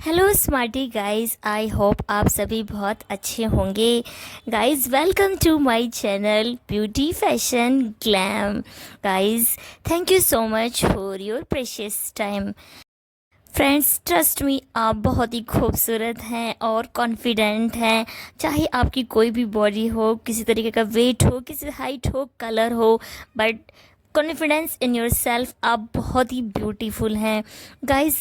Hello smarty guys, I hope आप सभी बहुत अच्छे होंगे। Guys welcome to my channel beauty fashion glam. Guys thank you so much for your precious time. Friends trust me, आप बहुत ही खूबसूरत हैं और कॉन्फिडेंट हैं। चाहे आपकी कोई भी बॉडी हो, किसी तरीके का वेट हो, किसी हाइट हो, कलर हो, but confidence in your self, आप बहुत ही ब्यूटीफुल हैं। गाइस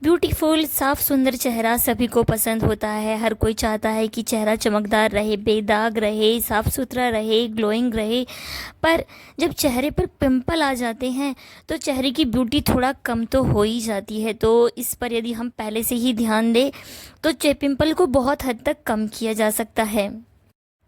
ब्यूटीफुल साफ सुंदर चेहरा सभी को पसंद होता है। हर कोई चाहता है कि चेहरा चमकदार रहे, बेदाग रहे, साफ सुथरा रहे, ग्लोइंग रहे। पर जब चेहरे पर पिंपल आ जाते हैं तो चेहरे की ब्यूटी थोड़ा कम तो हो ही जाती है। तो इस पर यदि हम पहले से ही ध्यान दें तो पिंपल को बहुत हद तक कम किया जा सकता है।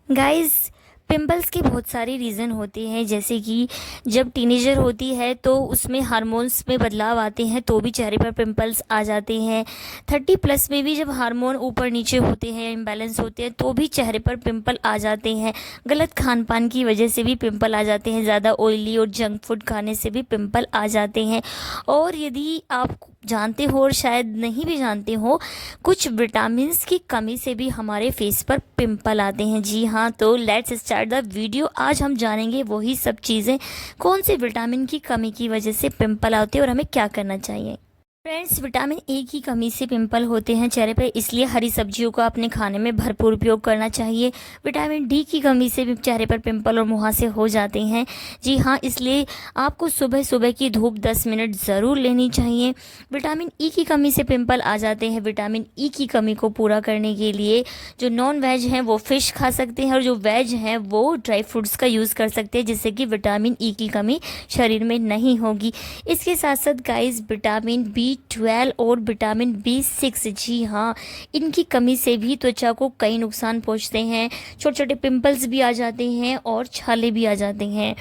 गाइस पिंपल्स के बहुत सारे रीज़न होते हैं, जैसे कि जब टीनेजर होती है तो उसमें हार्मोन्स में बदलाव आते हैं तो भी चेहरे पर पिंपल्स आ जाते हैं। 30+ में भी जब हार्मोन ऊपर नीचे होते हैं, इम्बैलेंस होते हैं, तो भी चेहरे पर पिंपल आ जाते हैं। गलत खान पान की वजह से भी पिंपल आ जाते हैं, ज़्यादा ऑयली और जंक फूड खाने से भी पिंपल आ जाते हैं। और यदि आप जानते हो और शायद नहीं भी जानते हो, कुछ विटामिन्स की कमी से भी हमारे फेस पर पिंपल आते हैं। जी हाँ, तो लेट्स स्टार्ट द वीडियो। आज हम जानेंगे वही सब चीज़ें, कौन से विटामिन की कमी की वजह से पिंपल आते हैं और हमें क्या करना चाहिए। फ्रेंड्स विटामिन ए की कमी से पिंपल होते हैं चेहरे पर, इसलिए हरी सब्जियों का अपने खाने में भरपूर उपयोग करना चाहिए। विटामिन डी की कमी से भी चेहरे पर पिंपल और मुहासे हो जाते हैं। जी हाँ, इसलिए आपको सुबह सुबह की धूप 10 मिनट ज़रूर लेनी चाहिए। विटामिन ई की कमी से पिंपल आ जाते हैं। विटामिन ई की कमी को पूरा करने के लिए जो नॉन वेज हैं वो फ़िश खा सकते हैं और जो वेज हैं वो ड्राई फ्रूट्स का यूज़ कर सकते हैं, जिससे कि विटामिन ई की कमी शरीर में नहीं होगी। इसके साथ साथ गाइस विटामिन B12 और विटामिन B6, जी हाँ, इनकी कमी से भी त्वचा को कई नुकसान पहुंचते हैं। छोटे छोटे पिंपल्स भी आ जाते हैं और छाले भी आ जाते हैं।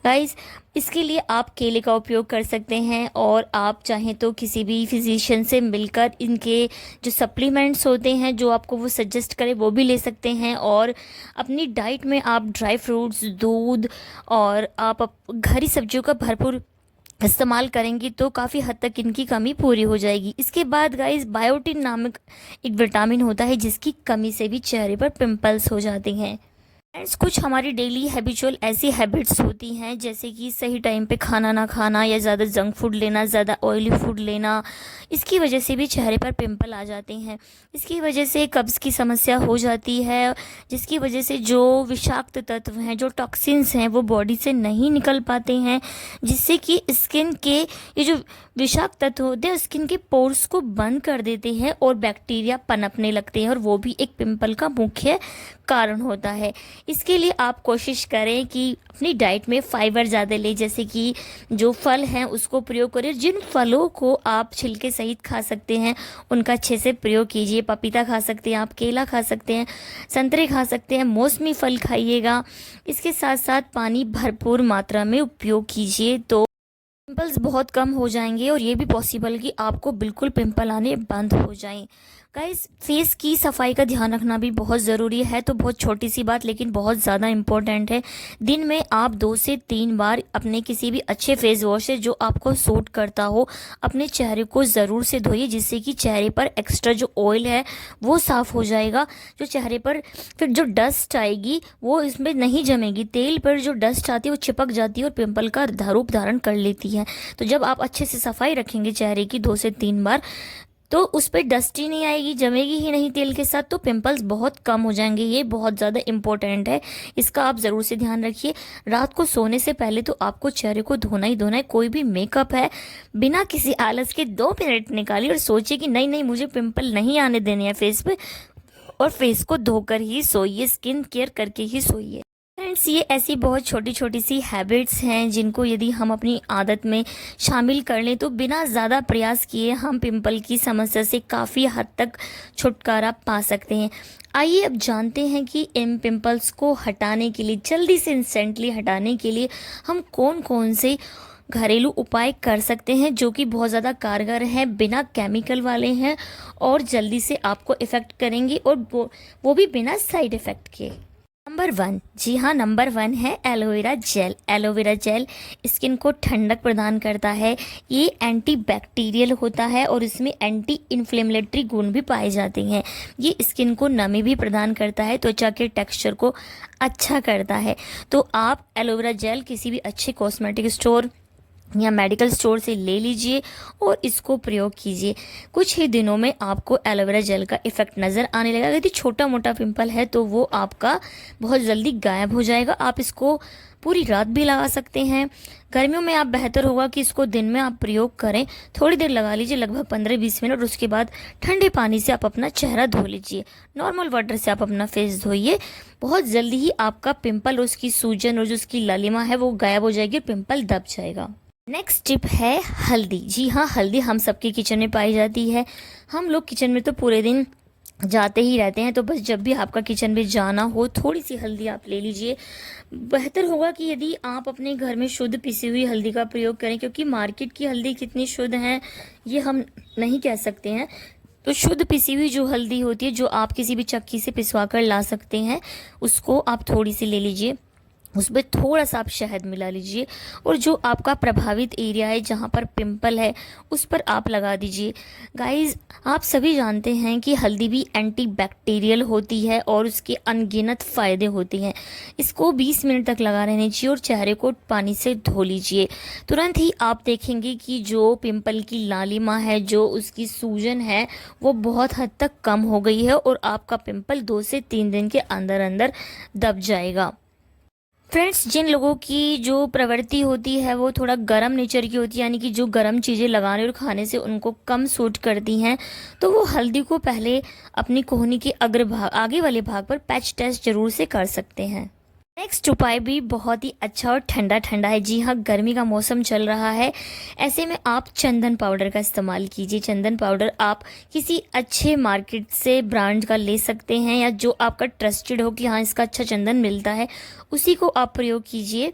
गाइस इसके लिए आप केले का उपयोग कर सकते हैं और आप चाहें तो किसी भी फिजिशियन से मिलकर इनके जो सप्लीमेंट्स होते हैं जो आपको वो सजेस्ट करे वो भी ले सकते हैं। और अपनी डाइट में आप ड्राई फ्रूट्स, दूध और आप हरी सब्जियों का भरपूर इस्तेमाल करेंगी तो काफ़ी हद तक इनकी कमी पूरी हो जाएगी। इसके बाद गाइस बायोटिन नामक एक विटामिन होता है जिसकी कमी से भी चेहरे पर पिंपल्स हो जाते हैं। फ्रेंड्स कुछ हमारी डेली हैबिचुअल ऐसी हैबिट्स होती हैं, जैसे कि सही टाइम पे खाना ना खाना या ज़्यादा जंक फूड लेना, ज़्यादा ऑयली फूड लेना, इसकी वजह से भी चेहरे पर पिंपल आ जाते हैं। इसकी वजह से कब्ज़ की समस्या हो जाती है, जिसकी वजह से जो विषाक्त तत्व हैं, जो टॉक्सिन्स हैं, वो बॉडी से नहीं निकल पाते हैं, जिससे कि स्किन के ये जो विषाक्त तत्व होते हैं स्किन के पोर्स को बंद कर देते हैं और बैक्टीरिया पनपने लगते हैं, और वो भी एक पिंपल का मुख्य कारण होता है। इसके लिए आप कोशिश करें कि अपनी डाइट में फाइबर ज़्यादा लें, जैसे कि जो फल हैं उसको प्रयोग करें। जिन फलों को आप छिलके सहित खा सकते हैं उनका अच्छे से प्रयोग कीजिए। पपीता खा सकते हैं आप, केला खा सकते हैं, संतरे खा सकते हैं, मौसमी फल खाइएगा। इसके साथ साथ पानी भरपूर मात्रा में उपयोग कीजिए तो पिंपल्स बहुत कम हो जाएंगे और ये भी पॉसिबल कि आपको बिल्कुल पिंपल आने बंद हो जाएं। गाइस फेस की सफाई का ध्यान रखना भी बहुत ज़रूरी है। तो बहुत छोटी सी बात लेकिन बहुत ज़्यादा इम्पोर्टेंट है। दिन में आप 2 से 3 बार अपने किसी भी अच्छे फेस वॉश से जो आपको सूट करता हो अपने चेहरे को ज़रूर से धोइए, जिससे कि चेहरे पर एक्स्ट्रा जो ऑयल है वो साफ़ हो जाएगा। जो चेहरे पर फिर जो डस्ट आएगी वो इसमें नहीं जमेगी। तेल पर जो डस्ट आती है वो चिपक जाती है और पिंपल का रूप धारण कर लेती है। तो जब आप अच्छे से सफाई रखेंगे चेहरे की 2 से 3 बार तो उस पर डस्ट ही नहीं आएगी, जमेगी ही नहीं तेल के साथ, तो पिंपल्स बहुत कम हो जाएंगे। ये बहुत ज़्यादा इम्पोर्टेंट है, इसका आप ज़रूर से ध्यान रखिए। रात को सोने से पहले तो आपको चेहरे को धोना ही धोना है। कोई भी मेकअप है बिना किसी आलस के 2 मिनट निकालिए और सोचिए कि नहीं नहीं मुझे पिंपल नहीं आने देने हैं फेस पे, और फेस को धोकर ही सोइए, स्किन केयर करके ही सोइए। फ्रेंड्स ये ऐसी बहुत छोटी छोटी सी हैबिट्स हैं जिनको यदि हम अपनी आदत में शामिल कर लें तो बिना ज़्यादा प्रयास किए हम पिंपल की समस्या से काफ़ी हद तक छुटकारा पा सकते हैं। आइए अब जानते हैं कि इन पिंपल्स को हटाने के लिए, जल्दी से इंस्टेंटली हटाने के लिए हम कौन कौन से घरेलू उपाय कर सकते हैं जो कि बहुत ज़्यादा कारगर हैं, बिना केमिकल वाले हैं और जल्दी से आपको इफ़ेक्ट करेंगे, और वो भी बिना साइड इफ़ेक्ट के। नंबर 1, जी हाँ, नंबर 1 है aloe vera gel. Aloe vera gel skin को ठंडक प्रदान करता है। ये एंटी बैक्टीरियल होता है और इसमें एंटी इन्फ्लेमेटरी गुण भी पाए जाते हैं। ये स्किन को नमी भी प्रदान करता है, त्वचा के टेक्सचर को अच्छा करता है। तो आप एलोवेरा जेल किसी भी अच्छे कॉस्मेटिक स्टोर या मेडिकल स्टोर से ले लीजिए और इसको प्रयोग कीजिए। कुछ ही दिनों में आपको एलोवेरा जेल का इफ़ेक्ट नज़र आने लगेगा। यदि छोटा मोटा पिंपल है तो वो आपका बहुत जल्दी गायब हो जाएगा। आप इसको पूरी रात भी लगा सकते हैं। गर्मियों में आप बेहतर होगा कि इसको दिन में आप प्रयोग करें। थोड़ी देर लगा लीजिए, लगभग 15-20 मिनट। उसके बाद ठंडे पानी से आप अपना चेहरा धो लीजिए। नॉर्मल वाटर से आप अपना फेस धोइए। बहुत जल्दी ही आपका पिंपल और उसकी सूजन और जो उसकी लालिमा है वो गायब हो जाएगी और पिंपल दब जाएगा। नेक्स्ट टिप है हल्दी। जी हाँ, हल्दी हम सबके किचन में पाई जाती है। हम लोग किचन में तो पूरे दिन जाते ही रहते हैं, तो बस जब भी आपका किचन में जाना हो थोड़ी सी हल्दी आप ले लीजिए। बेहतर होगा कि यदि आप अपने घर में शुद्ध पिसी हुई हल्दी का प्रयोग करें, क्योंकि मार्केट की हल्दी कितनी शुद्ध है ये हम नहीं कह सकते हैं। तो शुद्ध पिसी हुई जो हल्दी होती है, जो आप किसी भी चक्की से पिसवा कर ला सकते हैं, उसको आप थोड़ी सी ले लीजिए। उसमें थोड़ा सा आप शहद मिला लीजिए और जो आपका प्रभावित एरिया है जहाँ पर पिंपल है उस पर आप लगा दीजिए। गाइस, आप सभी जानते हैं कि हल्दी भी एंटी बैक्टीरियल होती है और उसके अनगिनत फ़ायदे होते हैं। इसको 20 मिनट तक लगा रहने चाहिए और चेहरे को पानी से धो लीजिए। तुरंत ही आप देखेंगे कि जो पिंपल की लालिमा है, जो उसकी सूजन है, वो बहुत हद तक कम हो गई है और आपका पिंपल 2 से 3 दिन के अंदर अंदर दब जाएगा। फ्रेंड्स, जिन लोगों की जो प्रवृत्ति होती है वो थोड़ा गर्म नेचर की होती है, यानी कि जो गर्म चीज़ें लगाने और खाने से उनको कम सूट करती हैं, तो वो हल्दी को पहले अपनी कोहनी के आगे वाले भाग पर पैच टेस्ट जरूर से कर सकते हैं। नेक्स्ट उपाय भी बहुत ही अच्छा और ठंडा ठंडा है। जी हाँ, गर्मी का मौसम चल रहा है, ऐसे में आप चंदन पाउडर का इस्तेमाल कीजिए। चंदन पाउडर आप किसी अच्छे मार्केट से ब्रांड का ले सकते हैं, या जो आपका ट्रस्टेड हो कि हाँ इसका अच्छा चंदन मिलता है, उसी को आप प्रयोग कीजिए।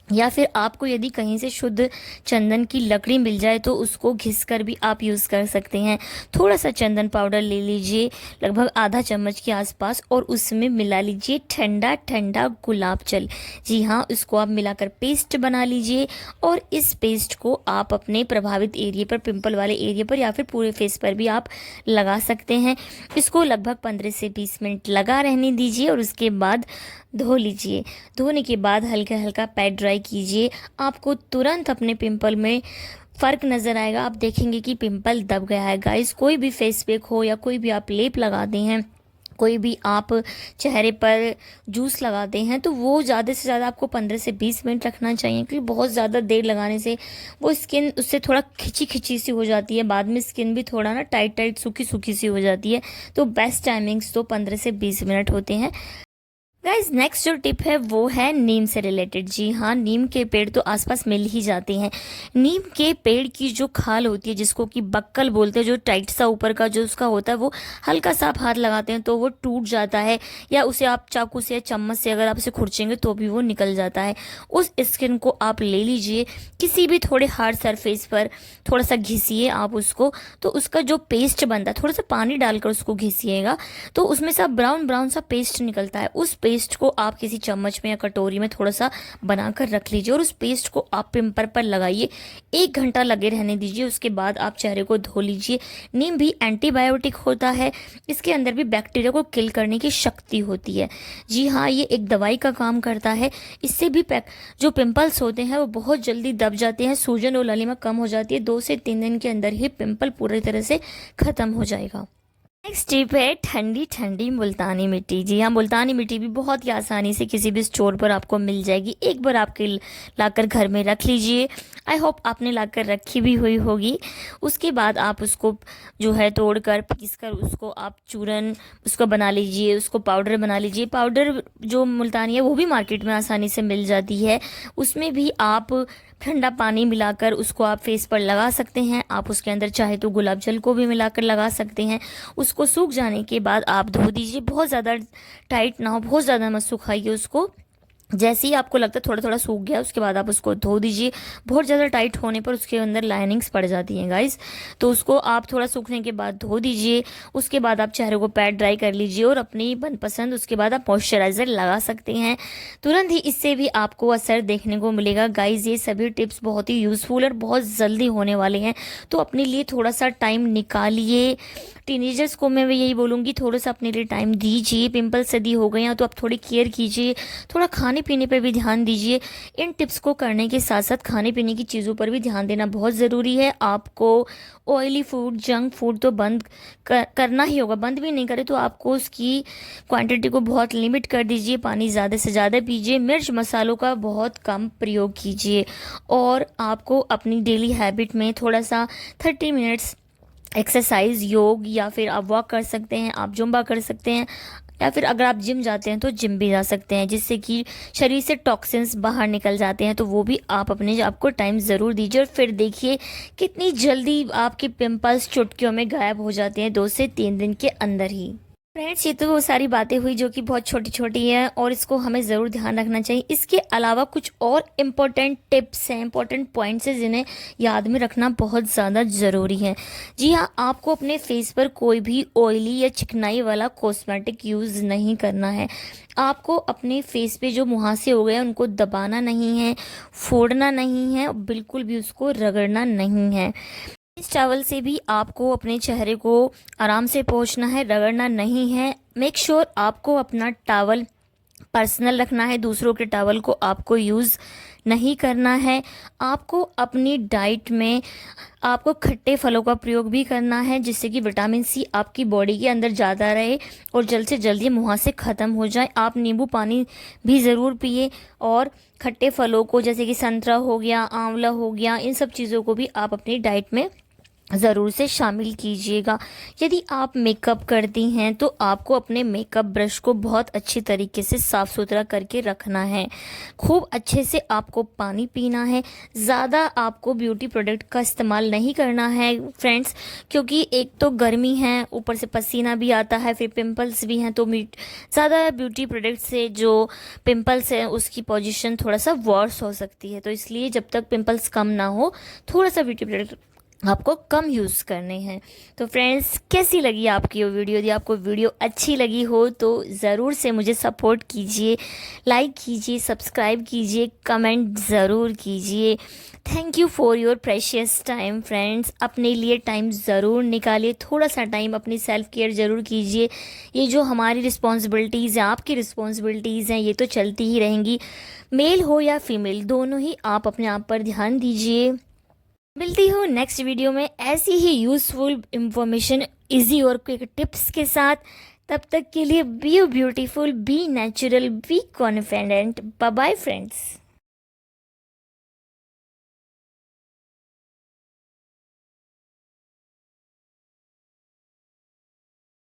या फिर आपको यदि कहीं से शुद्ध चंदन की लकड़ी मिल जाए तो उसको घिस कर भी आप यूज़ कर सकते हैं। थोड़ा सा चंदन पाउडर ले लीजिए, लगभग आधा चम्मच के आसपास, और उसमें मिला लीजिए ठंडा ठंडा गुलाब जल। जी हाँ, उसको आप मिलाकर पेस्ट बना लीजिए और इस पेस्ट को आप अपने प्रभावित एरिया पर, पिंपल वाले एरिया पर या फिर पूरे फेस पर भी आप लगा सकते हैं। इसको लगभग 15 से 20 मिनट लगा रहने दीजिए और उसके बाद धो लीजिए। धोने के बाद हल्का हल्का पैड ड्राई कीजिए। आपको तुरंत अपने पिंपल में फ़र्क नज़र आएगा। आप देखेंगे कि पिंपल दब गया है। गाइस, कोई भी फेस पैक हो या कोई भी आप लेप लगाते हैं, कोई भी आप चेहरे पर जूस लगाते हैं, तो वो ज़्यादा से ज़्यादा आपको 15 से 20 मिनट रखना चाहिए, क्योंकि बहुत ज़्यादा देर लगाने से वो स्किन उससे थोड़ा खिंची खिंची सी हो जाती है। बाद में स्किन भी थोड़ा ना टाइट टाइट सूखी सूखी सी हो जाती है। तो बेस्ट टाइमिंग्स तो 15 से 20 मिनट होते हैं। गाइज, नेक्स्ट जो टिप है वो है नीम से रिलेटेड। जी हाँ, नीम के पेड़ तो आसपास मिल ही जाते हैं। नीम के पेड़ की जो खाल होती है, जिसको कि बक्कल बोलते हैं, जो टाइट सा ऊपर का जो उसका होता है, वो हल्का सा आप हाथ लगाते हैं तो वो टूट जाता है, या उसे आप चाकू से या चम्मच से अगर आप उसे खुरचेंगे तो भी वो निकल जाता है। उस स्किन को आप ले लीजिए, किसी भी थोड़े हार्ड सरफेस पर थोड़ा सा घिसिए आप उसको, तो उसका जो पेस्ट बनता है, थोड़ा सा पानी डालकर उसको घिसिएगा तो उसमें से ब्राउन ब्राउन सा पेस्ट निकलता है। उस पेस्ट को आप किसी चम्मच में या कटोरी में थोड़ा सा बनाकर रख लीजिए और उस पेस्ट को आप पिंपल पर लगाइए। 1 घंटा लगे रहने दीजिए। उसके बाद आप चेहरे को धो लीजिए। नीम भी एंटीबायोटिक होता है, इसके अंदर भी बैक्टीरिया को किल करने की शक्ति होती है। जी हाँ, ये एक दवाई का काम करता है। इससे भी जो पिंपल्स होते हैं वो बहुत जल्दी दब जाते हैं, सूजन और लालिमा कम हो जाती है। 2 से 3 दिन के अंदर ही पिंपल पूरी तरह से खत्म हो जाएगा। नेक्स्ट टिप है ठंडी ठंडी मुल्तानी मिट्टी। जी हाँ, मुल्तानी मिट्टी भी बहुत ही आसानी से किसी भी स्टोर पर आपको मिल जाएगी। एक बार आपके लाकर घर में रख लीजिए। आई होप आपने लाकर रखी भी हुई होगी। उसके बाद आप उसको जो है तोड़कर पीसकर उसको आप चूरन उसको बना लीजिए, उसको पाउडर बना लीजिए। पाउडर जो मुल्तानी है वो भी मार्केट में आसानी से मिल जाती है। उसमें भी आप ठंडा पानी मिलाकर उसको आप फेस पर लगा सकते हैं। आप उसके अंदर चाहे तो गुलाब जल को भी मिलाकर लगा सकते हैं। उसको सूख जाने के बाद आप धो दीजिए। बहुत ज़्यादा टाइट ना हो, बहुत ज़्यादा मत सुखाइए उसको। जैसे ही आपको लगता है थोड़ा थोड़ा सूख गया, उसके बाद आप उसको धो दीजिए। बहुत ज़्यादा टाइट होने पर उसके अंदर लाइनिंग्स पड़ जाती हैं गाइस, तो उसको आप थोड़ा सूखने के बाद धो दीजिए। उसके बाद आप चेहरे को पैड ड्राई कर लीजिए और अपनी मनपसंद उसके बाद आप मॉइस्चराइज़र लगा सकते हैं। तुरंत ही इससे भी आपको असर देखने को मिलेगा। गाइस ये सभी टिप्स बहुत ही यूज़फुल और बहुत जल्दी होने वाले हैं, तो अपने लिए थोड़ा सा टाइम निकालिए। टीनेजर्स को मैं यही बोलूँगी, थोड़ा सा अपने लिए टाइम दीजिए। पिंपल्स यदि हो गए हैं तो आप थोड़ी केयर कीजिए, थोड़ा खाने पीने पर भी ध्यान दीजिए। इन टिप्स को करने के साथ साथ खाने पीने की चीज़ों पर भी ध्यान देना बहुत ज़रूरी है। आपको ऑयली फूड, जंक फूड तो बंद करना ही होगा। बंद भी नहीं करें तो आपको उसकी क्वांटिटी को बहुत लिमिट कर दीजिए। पानी ज़्यादा से ज़्यादा पीजिए। मिर्च मसालों का बहुत कम प्रयोग कीजिए। और आपको अपनी डेली हैबिट में थोड़ा सा 30 मिनट्स एक्सरसाइज, योग, या फिर आप वॉक कर सकते हैं, आप जुम्बा कर सकते हैं, या फिर अगर आप जिम जाते हैं तो जिम भी जा सकते हैं, जिससे कि शरीर से टॉक्सिन्स बाहर निकल जाते हैं। तो वो भी आप अपने आप को टाइम ज़रूर दीजिए और फिर देखिए कितनी जल्दी आपके पिंपल्स चुटकियों में गायब हो जाते हैं, 2 से 3 दिन के अंदर ही। फ्रेंड्स ये तो वो सारी बातें हुई जो कि बहुत छोटी छोटी हैं और इसको हमें ज़रूर ध्यान रखना चाहिए। इसके अलावा कुछ और इम्पोर्टेंट टिप्स हैं, इम्पोर्टेंट पॉइंट्स हैं जिन्हें याद में रखना बहुत ज़्यादा ज़रूरी है। जी हाँ, आपको अपने फेस पर कोई भी ऑयली या चिकनाई वाला कॉस्मेटिक यूज़ नहीं करना है। आपको अपने फेस पे जो मुहासे हो गए हैं उनको दबाना नहीं है, फोड़ना नहीं है, बिल्कुल भी उसको रगड़ना नहीं है। इस टॉवल से भी आपको अपने चेहरे को आराम से पोंछना है, रगड़ना नहीं है। मेक श्योर आपको अपना टॉवल पर्सनल रखना है, दूसरों के टॉवल को आपको यूज़ नहीं करना है। आपको अपनी डाइट में आपको खट्टे फलों का प्रयोग भी करना है, जिससे कि विटामिन सी आपकी बॉडी के अंदर ज़्यादा रहे और जल्द से जल्द ये मुहासे ख़त्म हो जाए। आप नींबू पानी भी ज़रूर पिए और खट्टे फलों को, जैसे कि संतरा हो गया, आंवला हो गया, इन सब चीज़ों को भी आप अपनी डाइट में ज़रूर से शामिल कीजिएगा। यदि आप मेकअप करती हैं तो आपको अपने मेकअप ब्रश को बहुत अच्छी तरीके से साफ़ सुथरा करके रखना है। खूब अच्छे से आपको पानी पीना है। ज़्यादा आपको ब्यूटी प्रोडक्ट का इस्तेमाल नहीं करना है फ्रेंड्स, क्योंकि एक तो गर्मी है, ऊपर से पसीना भी आता है, फिर पिंपल्स भी हैं। तो ज़्यादा ब्यूटी प्रोडक्ट से जो पिंपल्स है उसकी पोजीशन थोड़ा सा वर्स हो सकती है। तो इसलिए जब तक पिंपल्स कम ना हो, थोड़ा सा ब्यूटी प्रोडक्ट आपको कम यूज़ करने हैं। तो फ्रेंड्स कैसी लगी आपकी वो वीडियो? यदि आपको वीडियो अच्छी लगी हो तो ज़रूर से मुझे सपोर्ट कीजिए, लाइक कीजिए, सब्सक्राइब कीजिए, कमेंट ज़रूर कीजिए। Thank you for your precious time friends. अपने लिए टाइम ज़रूर निकालिए, थोड़ा सा टाइम अपनी सेल्फ केयर ज़रूर कीजिए। ये जो हमारी रिस्पॉन्सिबिलिटीज़ हैं, आपकी रिस्पॉन्सिबिलिटीज़ हैं, ये तो चलती ही रहेंगी। मेल हो या फीमेल, दोनों ही आप अपने आप पर ध्यान दीजिए। मिलती हूँ नेक्स्ट वीडियो में ऐसी ही यूज़फुल इंफॉर्मेशन, इजी और क्विक टिप्स के साथ। तब तक के लिए be beautiful, be natural, be confident. Bye bye friends.